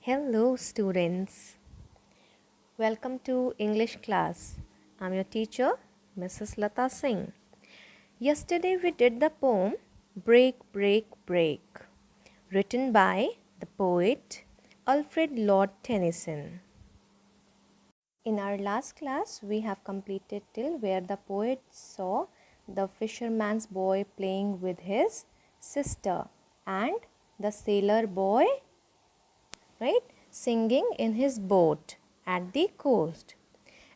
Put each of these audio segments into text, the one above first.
Hello, students. Welcome to English class. I'm your teacher, Mrs. Lata Singh. Yesterday we did the poem Break, Break, Break, written by the poet Alfred Lord Tennyson. In our last class, we have completed till where the poet saw the fisherman's boy playing with his sister and the sailor boy, right, singing in his boat at the coast.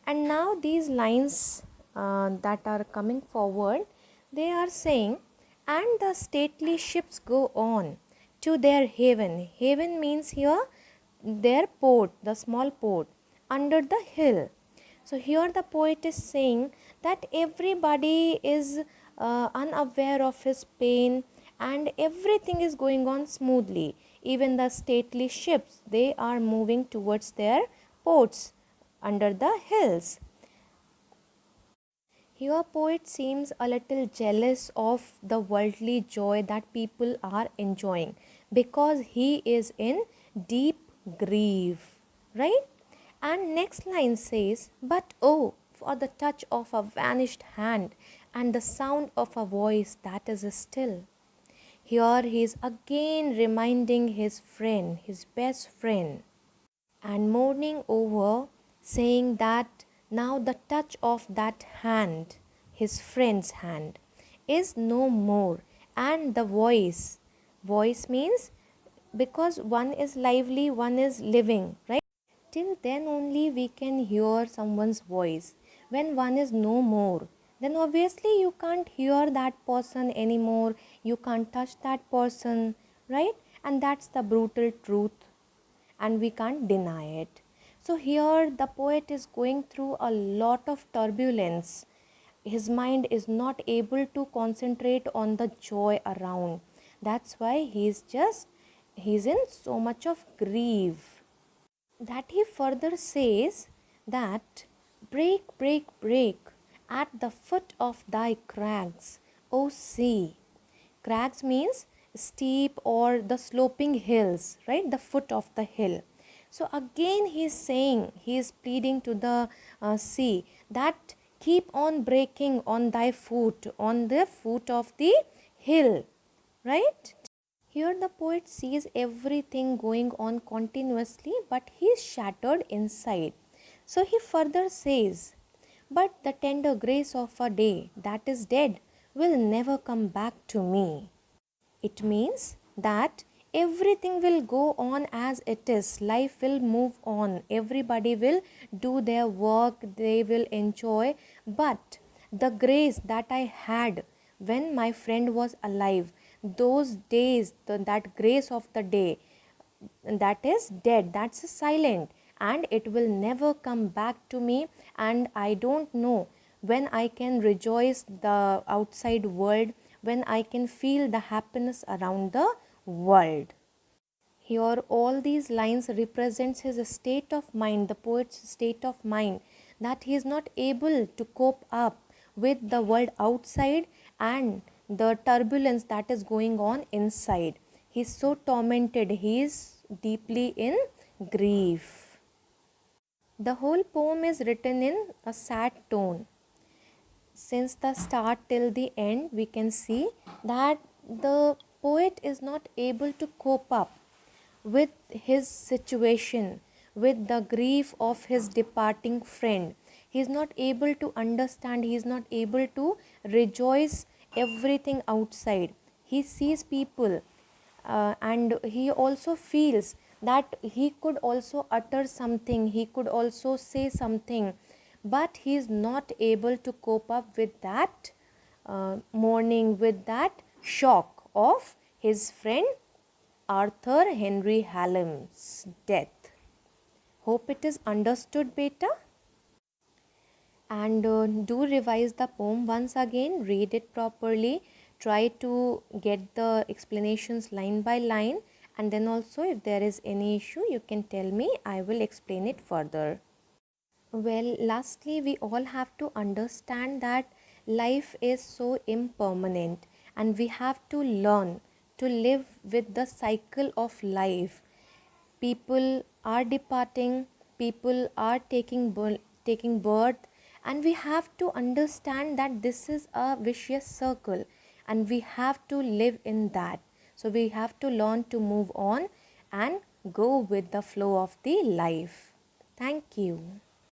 And now these lines that are coming forward, they are saying, and the stately ships go on to their haven. Haven means here their port, the small port under the hill. So here the poet is saying that everybody is unaware of his pain and everything is going on smoothly. Even the stately ships, they are moving towards their ports under the hills. Here poet seems a little jealous of the worldly joy that people are enjoying because he is in deep grief, right? And next line says, but oh, for the touch of a vanished hand and the sound of a voice that is still. Here he is again reminding his friend, his best friend, and mourning over, saying that now the touch of that hand, his friend's hand, is no more, and the voice means because one is lively, one is living, right? Till then only we can hear someone's voice. When one is no more, then obviously you can't hear that person anymore, you can't touch that person, right? And that's the brutal truth and we can't deny it. So here the poet is going through a lot of turbulence. His mind is not able to concentrate on the joy around. That's why he's in so much of grief. That he further says that break, break, break at the foot of thy crags, O sea. Crags means steep or the sloping hills, right? The foot of the hill. So again he is saying, he is pleading to the sea that keep on breaking on thy foot, on the foot of the hill, right? Here the poet sees everything going on continuously, but he is shattered inside. So he further says, but the tender grace of a day that is dead will never come back to me. It means that everything will go on as it is. Life will move on. Everybody will do their work. They will enjoy. But the grace that I had when my friend was alive, those days, that grace of the day, that is dead, that's silent, and it will never come back to me. And I don't know when I can rejoice the outside world, when I can feel the happiness around the world. Here all these lines represents his state of mind, the poet's state of mind, that he is not able to cope up with the world outside and the turbulence that is going on inside. He is so tormented, he is deeply in grief. The whole poem is written in a sad tone. Since the start till the end, we can see that the poet is not able to cope up with his situation, with the grief of his departing friend. He is not able to understand, he is not able to rejoice everything outside. He sees people and he also feels that he could also utter something, he could also say something, but he is not able to cope up with that mourning, with that shock of his friend Arthur Henry Hallam's death. Hope it is understood, beta. And do revise the poem once again, read it properly, try to get the explanations line by line, and then also if there is any issue you can tell me, I will explain it further. Well, lastly, we all have to understand that life is so impermanent and we have to learn to live with the cycle of life. People are departing, people are taking birth, and we have to understand that this is a vicious circle and we have to live in that. So we have to learn to move on and go with the flow of the life. Thank you.